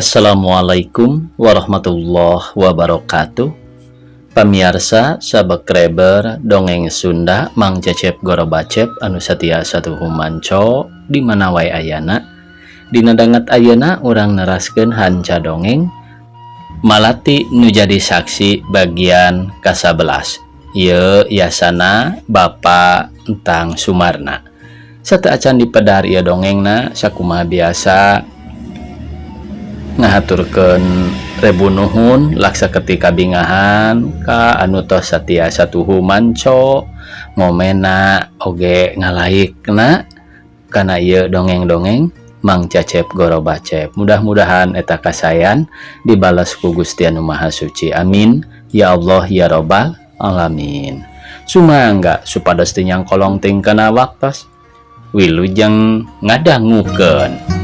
Assalamualaikum warahmatullahi wabarakatuh. Pamirsa sabekreber dongeng Sunda Mang Cecep Gorobacep anu satia satuhum manco di mana wae ayana. Dina dangat ayeuna urang neraskeun hanca dongeng Malati nu jadi saksi bagian ka-11. Ieu yasana Bapak Entang Sumarna. Sateu acan dipedar ieu dongengna sakumaha biasa ngahaturkeun rebu nuhun laksa ketika bingahan ka anu tos satia satuhu manco ngomena oge ngalaikna kana ieu dongeng-dongeng Mang Cecep Gorobacep. Mudah-mudahan eta kasayan dibales ku Gusti Anu Maha Suci. Amin ya Allah ya Rabbal alamin. Sumangga supados teu nyangkolong ting kana waktos wilujeng ngadangukeun.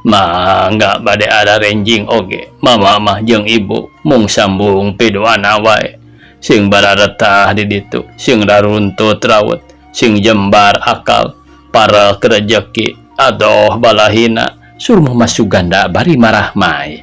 Mangga bade ada renjing oge mama mah jeung ibu mung sambung pidoana wae sing bararetah di ditu sing raruntut rawut sing jembar akal para kerejeki adoh balahina suruh mah suganda bari marah mai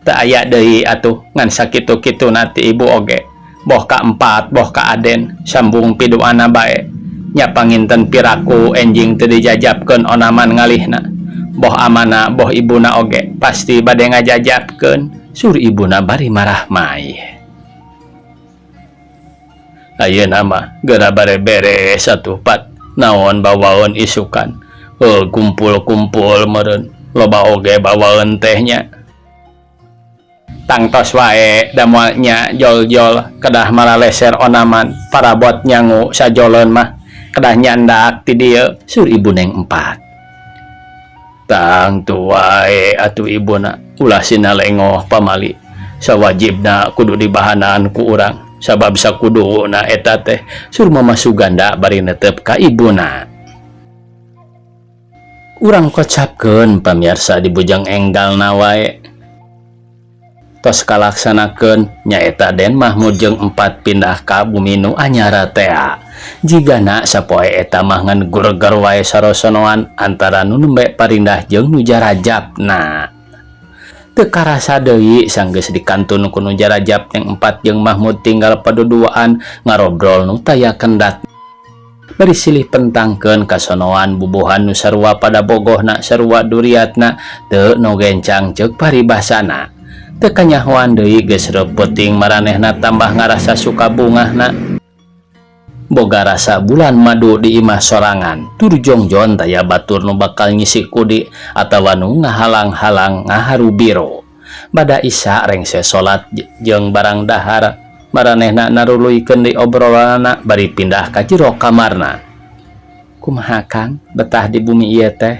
teu aya deui atuh ngan sakitu-kitu nanti ibu oge boh ka empat boh ka aden sambung pidoana bae nya panginten piraku enjing teu dijajabkeun onaman ngalihna boh amana boh ibuna oge pasti bade ngajajabkeun sur ibuna bari marah mai ayeuna mah geura bare beres atuh pat naon bawaeun isukan kumpul-kumpul meureun loba oge bawaeun tehnya tangtos wae da moal nya jol-jol kedah malaleser onaman parabot nyangu sajoleun mah kedah nyandak ti dieu sur ibu neng empat tang tuae atuh ibuna ulah sina lengoh pamali sawajibna kudu dibahanan ku urang sabab sakuduna eta teh sur mama suganda bari netep ka ibuna urang kocapkeun pamirsa di bujang enggalna wae tos kalaksanakeun nyaeta Den Mahmud jeung empat pindah ka bumi nu anyara tea jigana sapoe eta mah ngan gurger wae sarosonoan antara nu nembe parindah jeung nu jarajabna teu karasa deui sanggeus dikantun ku nu jarajab yang empat jeung Mahmud tinggal paduduaan ngarobrol nu taya kendat bari silih pentangkeun kasonoan bubuhan nu sarua pada bogohna sarua duriatna teu nu gencang ceuk paribasana teu kanyahoan deui geus reupeting maranehna tambah ngarasa suka bungahna boga rasa bulan madu di imah sorangan tur jongjon taya batur nu bakal ngisi kudi atawa nu ngahalang-halang ngaharu biro bada isya rengse salat jeung barang dahar maranehna naruluykeun di obrolanna bari pindah ka jero kamarna kumaha Kang betah di bumi ieu teh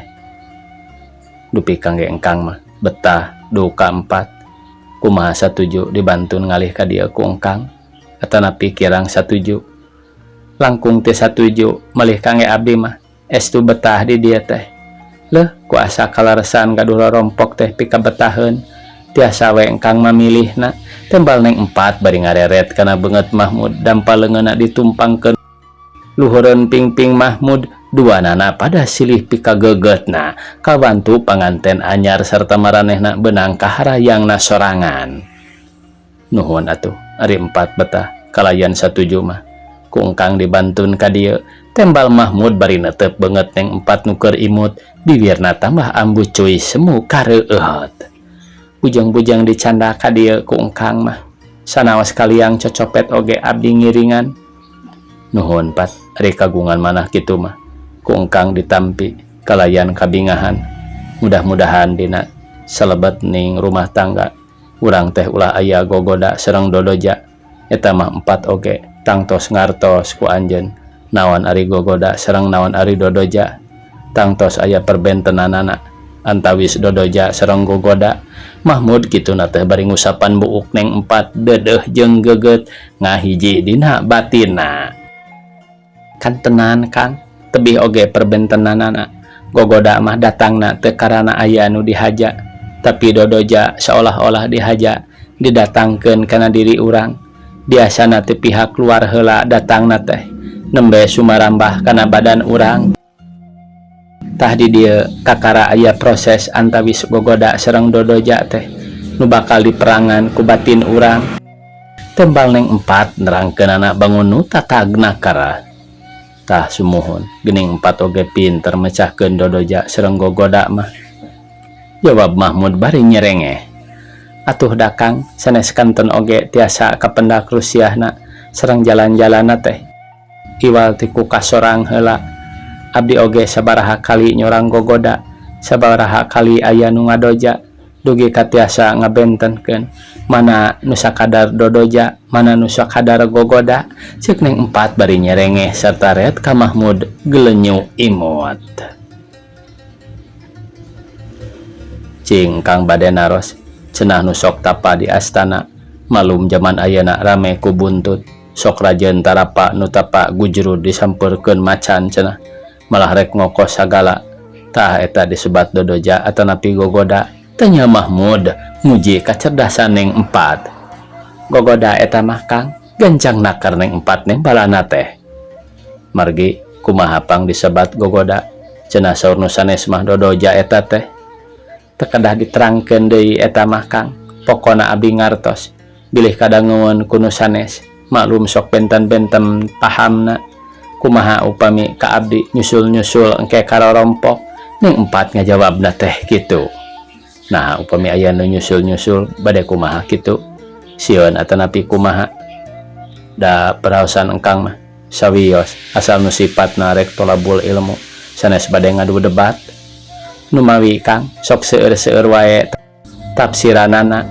dupi kangge engkang mah betah duka empat kumaha satuju dibantun ngalih ka dieu ku engkang atanapi kirang satuju langkung teh satuju malih kangge abdi mah estu betah di dieu teh leuh ku asa kalaresan gaduh rompok teh pika betaheun tiasa we engkang mamilihna tembal neng empat bari ngareret kana beungeut Mahmud dampal leungeunna ditumpangkeun luhureun pingping Mahmud duanana pada silih pika gegetna kabantu panganten anyar sarta maranehna beunang kaharayangna sorangan nuhun atuh ari empat betah kalayan satuju mah kungkang dibantun ka dieu tembal Mahmud bari netep banget neng empat nuker imut bibirna tambah ambu cuy semu kareueut bujang-bujang dicanda ka dieu ku engkang mah sanaos kaliang cocopet oge abdi ngiringan. Nuhun Pat, ari kagungan manah kitu mah ku engkang ditampi kalayan kabingahan. Mudah-mudahan dina selebet ning rumah tangga urang teh ulah aya gogoda sareng dodoja. Eta mah 4 oge tangtos ngartos ku anjeun naon ari gogoda sareng naon ari dodoja. Tangtos aya perbentenanana antawis dodoja sareng gogoda. Mahmud kituna teh bari ngusapan buuk neng 4 dedeh jeung geget ngahiji dina batinna. Kan tenan Kang, tebih oge perbentenanana gogoda mah datangna teu karana aya nu dihaja, tapi dodoja seolah-olah dihaja didatangkeun kana diri urang. Biasana teh pihak luar heula datangna teh nembe sumarambah kana badan urang. Tah di dieu kakara aya proses antawis gogoda sareng dodoja teh nu bakal diperangan ku batin urang. Tembal neng 4 nerangkeunana bangun nu tatagna kara. Tah sumuhun geuning 4 oge pinter mecahkeun dodoja sareng gogoda mah. Jawab Mahmud bari nyerengeh. Atuh dakang sanes kanton oge tiasa kapendak rusiahna sareng jalan-jalanna teh. Iwal ti ku kasorang heula abdi oge sabaraha kali nyorang gogoda, sabaraha kali aya nu ngadoja, dugi katiasa ngabentenkeun mana nu sakadar dodoja, mana nu sakadar gogoda. Ceuk neng 4 bari nyerengeh sarta ret ka Mahmud gelenyu imut. Cing Kang bade naros cenah nu sok tapa di astana malum zaman ayeuna rame ku buntut sok rajeun tarapa nu tapa gujrud disampeurkeun macan cenah malah rek ngokos sagala. Tah eta disebat dodoja atanapi gogoda. Tanya Mahmud nguji kacerdasan neng 4. Gogoda eta mah Kang gancang nakar neng 4 neng balana teh. Margi kumaha pang disebat gogoda? Cenah saur nu sanes mah dodoja eta teh. Tekadah diterangkeun deui eta mah Kang. Pokona abdi ngartos bilih kadangueun ku nu sanes maklum sok benten-benten pahamna. Kumaha upami ka abdi nyusul-nyusul engke karorompok. Neng 4 ngajawabna teh kitu. Nah upami aya nu nyusul-nyusul bade kumaha kitu? Sieun atanapi kumaha? Da peraosan engkang mah sawios asal nu sifatna rek tolabul ilmu sanes bade ngadu debat. Numawi Kang sok seueur-seueur wae tafsiranana.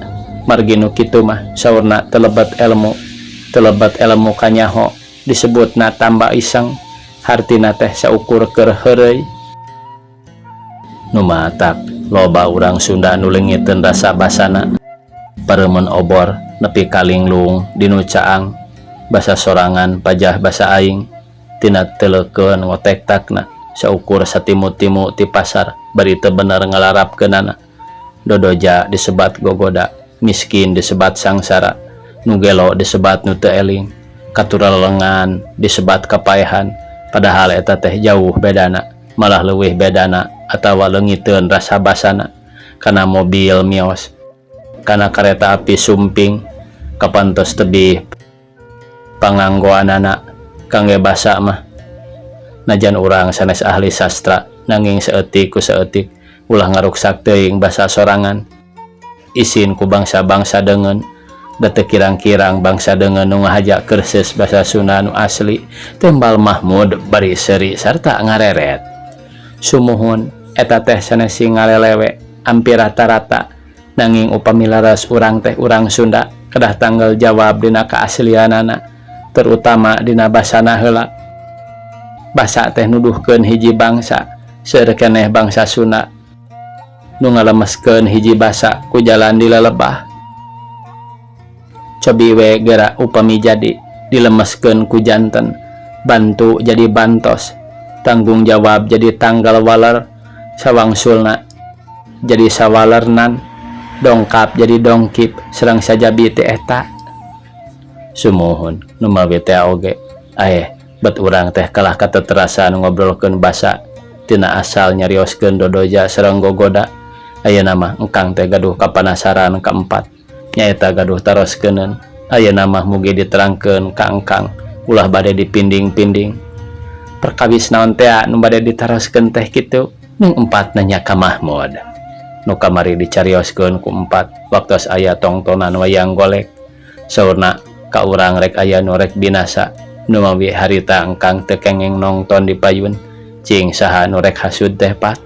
Margi nu kitu mah saurna telebet ilmu kanyaho disebutna tamba iseng hartina teh saukur keur heureuy. Nu matak loba urang Sunda nu leungiteun rasa basana paremun obor nepi ka linglung dinu caang basa sorangan pajah basa aing tina teleukeun ngotek-takna saukur satimu-timu ti pasar bari teu bener ngalarapkeunana. Dodoja disebat gogoda, miskin disebat sangsara, nu gelo disebat nu teu eling, katuralengan disebat kapaehan. Padahal eta teh jauh bedana, malah leuwih bedana atawa leungiteun rasa basana. Kana mobil mios, kana kareta api sumping, kapantos tebih panganggoanana kangge basa mah. Najan urang sanes ahli sastra nanging seeutik ku seeutik ulah ngaruksak teuing basa sorangan. Isin ku bangsa-bangsa deungeun da teu kirang-kirang bangsa deungeun nu ngahaja keurseus basa Sunda nu asli. Tembal Mahmud bari seuri sarta ngareret. Sumuhun eta teh sanes sing ngalelewe hampir rata-rata nanging upami laras urang teh urang Sunda kedah tanggal jawab dina kaaslianana terutama dina basana heula. Basa teh nuduhkeun hiji bangsa seueur keneh bangsa Sunda nu ngalemeskeun hiji basa ku jalan dilelebah. Cobi we geura upami jadi dilemeskeun ku janten, bantu jadi bantos, tanggung jawab jadi tanggal waler, sawangsulna jadi sawalernan, dongkap jadi dongkip serang sajabi teh eta. Sumuhun nu mawi teh oge bet urang teh kalah kateterasan ngobrolkeun basa tina asal nyarioskeun dodoja sareng gogoda. Ayeuna mah engkang teh gaduh kapanasaran kaempat nyaeta gaduh taroskeuneun. Ayeuna mah mugi diterangkeun ka engkang ulah bade dipinding-pinding. Perkawis naon teh nu bade ditaroskeun teh kitu? Nung 4 nanya ka Mahmud. Nu kamari dicarioskeun ku 4 waktos aya tongtonan wayang golek. saurna ka urang rek aya nu rek binasa nu mawi harita engkang teu kengeng nongton di payun cing saha nu rek hasud teh Pat.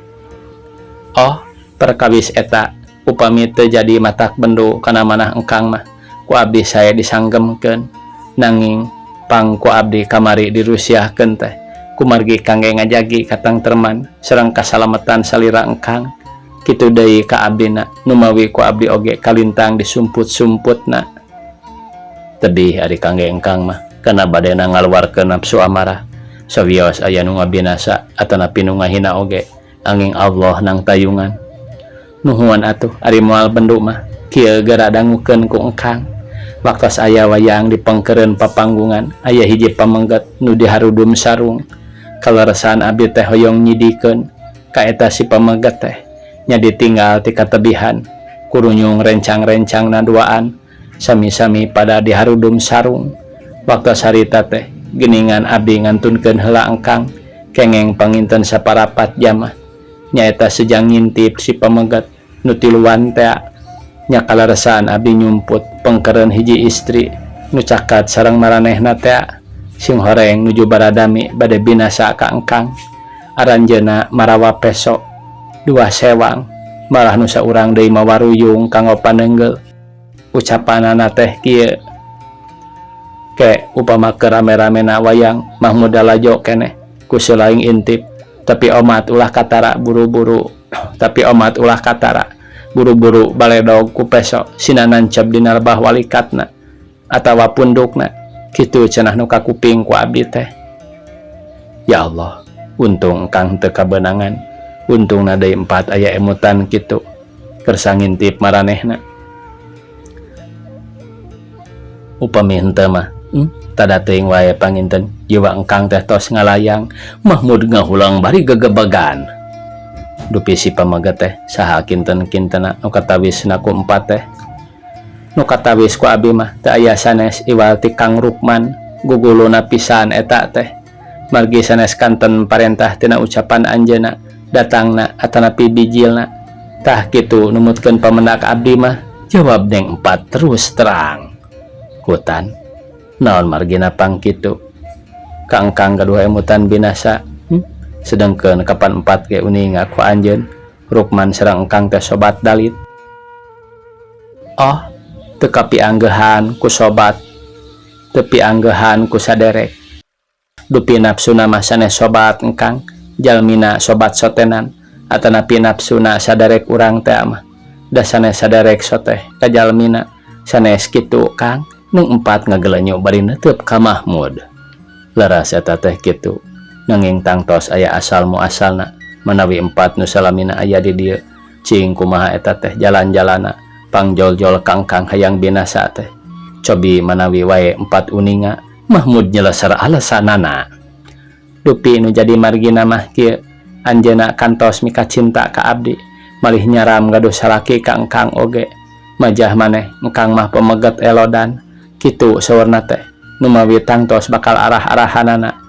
Oh perkawis eta upami teu jadi matak bendu kana manah engkang mah ku abdi saya disanggemkeun nanging pang ku abdi kamari dirusiahkeun teh kumargi kangge ngajagi katang terman sareng kasalamatan salira engkang kitu deui ka abdina nu mawi ku abdi oge kalintang disumput-sumputna. Tedih ari kangge engkang mah kana badena ngaluarkeun nafsu amarah sawios aya nu ngabinasa atanapi nu ngahina oge anging Allah nang tayungan. Nuhun atuh ari moal bendu mah kieu gara dangukeun ku engkang waktos aya wayang dipengkeureun papanggungan aya hiji pamengget nu diharudum sarung kaleresan abdi teh hoyong nyidikeun ka eta si pamengget teh nya ditinggal ti katebihan kurunyung rencang-rencangna duaan sami-sami pada diharudum sarung. Waktu sarita teh geningan abdi ngantunkeun heula engkang kengeng panginten saparapat jamah nyaeta sejang ngintip si pamengget nu tiluan teh nya kaleresan abdi nyumput pengkeureun hiji istri nu cakat sareng maranehna teh sing horeng nuju baradami bade binasa ka engkang aranjeuna marawa peso dua sewang malah nu saurang deui mawaruyung kanggo paneunggel. Ucapanana teh kieu ke upama keur rame-ramena wayang Mahmud Dalajo keneh ku selaing intip tapi omat ulah katara buru-buru baledog ku peso sina nancep dina lebah walikatna atawa pundukna kitu cenah nu kakuping ku abdi teh. Ya Allah untung engkang teu kabeunangan untungna deui 4 aya emutan kitu keur sangintip maranehna. Upami henteu mah tada teuing wae panginten jiwa engkang teh tos ngalayang Mahmud ngahulang bari gegebegan dupi si pamengget teh saha kinten-kintena nu katawisna ku 4 teh nu katawis ku abi mah teu aya sanes iwal ti Kang Rukman guguluna pisan eta teh margi sanes kanten parentah tina ucapan anjeunna datangna atanapi bijilna tah kitu numutkeun pamendak abdi mah jawab deng 4 terus terang hutan naon margina pang kitu ka engkang gaduh emutan binasa sedengkeun kapan 4 ge uning aku anjeun Rukman sareng engkang teh sobat dalit. Oh teu kapianggehan ku sobat teu pianggehan ku saderek dupi nafsuna mah sanes sobat engkang jalmina sobat sotenan atanapi nafsuna saderek urang teh mah da sanes saderek soteh ka jalmina sanes kitu Kang nung 4 ngagelenyo bari neuteup ka Mahmud. Laras eta teh kitu nanging tangtos aya asal muasalna manawi 4 nu salamina aya di dieu cing kumaha eta teh jalan-jalana pangjol-jol kangkang hayang binasa teh cobi manawi wae 4 uninga Mahmud nyelesar alasanana dupi nu jadi margina mah kieu anjeunna kantos mika cinta ka abdi malih nyaram gaduh salaki ka engkang oge majah maneh engkang mah pamengget elodan kitu sawarna teh nu mawi tangtos bakal arah-arahanana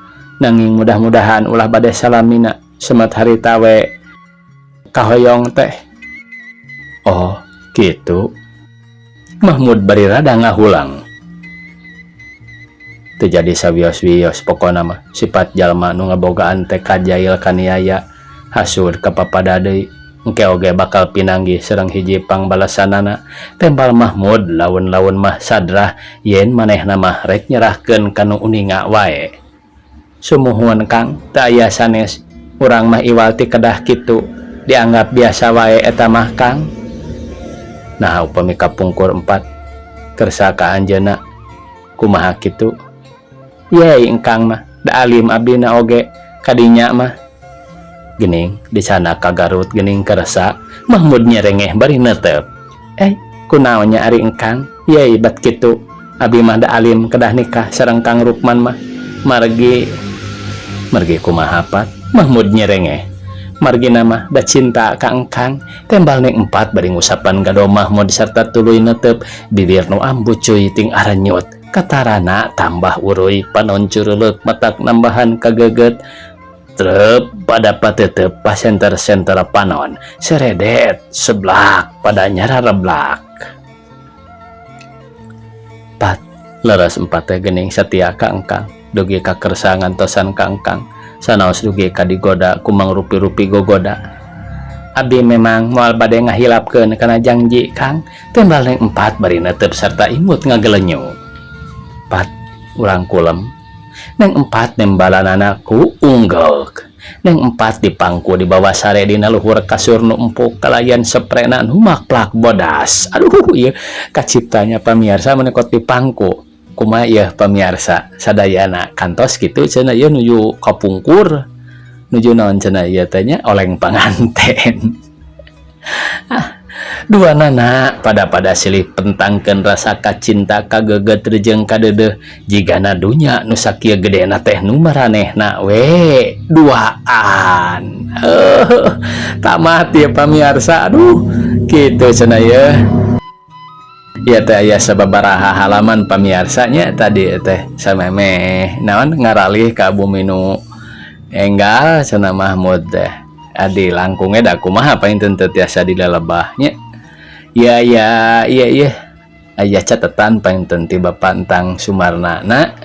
nanging mudah-mudahan ulah bade salamina semet harita we kahoyong teh. Oh kitu Mahmud bari rada ngahulang teu jadi sawios-wios pokona mah sifat jalma nu ngabogaan teh kajail kaniaya hasud ka papada deui engke oge bakal pinanggih sareng hiji pangbalasanana tembal Mahmud laun-laun mah sadrah yen manehna mah rek nyerahkeun kanu uninga wae. Sumuhun Kang teu aya sanes urang mah iwal ti kedah kitu dianggap biasa wae eta mah Kang. Nah upami kapungkur 4 kersa ka anjeunna kumaha kitu ye engkang mah da alim abdina oge kadinya mah gening di sana ka Garut gening kerasa Mahmud nyerengeh bari neuteup. Kunaonnya ari engkang ye bat kitu abi mah da alim kedah nikah sareng Kang Rukman mah margi kumaha Pat Mahmud nyerengeh margina mah da cinta ka engkang tembal neng 4 bari ngusapan gado Mahmud sarta tuluy neuteup bibir nu ambu cuy ting arenyut katarana tambah uruy panon cureulek matak nambahan kageget trep pada patetep pasenter-senter panon seredet seblak pada nyara reblak Pat leres empat teh gening setia ka engkang dugi ka kersa ngantosan ka engkang sanaos dugi ka digoda kumang rupi-rupi gogoda. Abi memang moal bade ngahilapkeun kana janji Kang tembal neng empat bari netep serta imut ngagelenyo. Pat urang kulem neng empat nembalanana ku unggek. Neng empat dipangku di bawah sare dina luhur kasur nu empuk kalayan seprena nu makplak bodas. Aduh ieu kaciptanya pamirsa menekot dipangku. Kumaha ieu pamirsa sadayana kantos kitu cenah ieu nuju kapungkur. Nuju naon cenah ieu teh nya oleng panganten. Dua nana pada silih pentangkeun rasa kacinta kageget jeung kadeudeung jigana dunya nu sakieu gedena teh nu maranehna we duaan. Tamat ya pamirsa. Aduh kitu cenah ye. Ya teh aya sababaraha halaman pamirsa nya tadi teh samemeh naon ngaralih ka bumi nu enggal cenah Mahmud teh. Adi langkungnya da kumaha painten teu tiasa dilelebahnya. Ya aya catatan painten ti Bapak Entang Sumarnana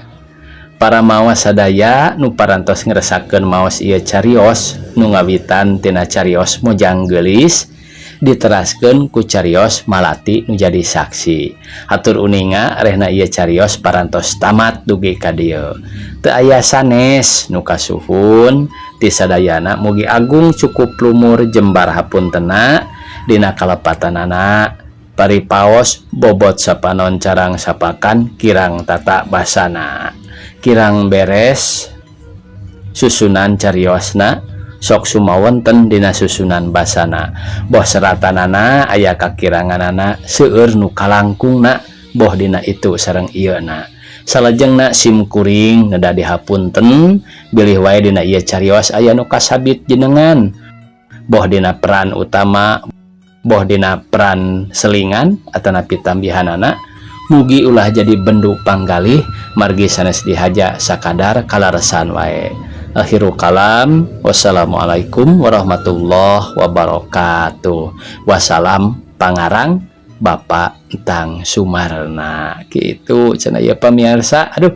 para maos sadaya nu parantos ngresakeun maos ieu carios nu ngawitan tina carios Mojang Geulis diteraskeun ku carios Malati nu jadi saksi. Hatur uninga rehna ieu carios parantos tamat dugi ka dieu. Teu aya sanes nu kasuhun ti sadayana mugi agung cukup lumur jembar hapuntenna dina kalepatanana paripaos bobot sapanon carang sapakan kirang tata basana kirang beres susunan cariosna sok sumawonten dina susunan basana boh seratanana aya kakiranganana seueur nu kalangkungna boh dina itu sareng ieuna salajengna sim kuring neda dihapunten bilih wae dina ieu carios aya nu kasabit jenengan boh dina peran utama boh dina peran selingan atanapi tambihanana mugi ulah jadi bendu panggalih margi sanes dihaja sakadar kalaresan wae. Akhirul kalam, wassalamualaikum warahmatullahi wabarakatuh. Wassalam pangarang Bapak Entang Sumarna. Gitu cenah ieu pamirsa. Aduh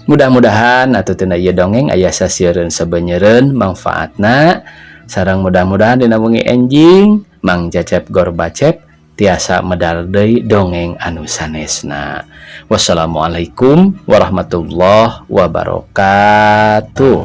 mudah-mudahan atuh tina ieu dongeng aya sasieun sabenyeureun manfaatna sareng mudah-mudahan dina wengi enjing Mang Cecep Gorbacep tiasa medal deui dongeng anu sanesna. Wassalamualaikum warahmatullahi wabarakatuh.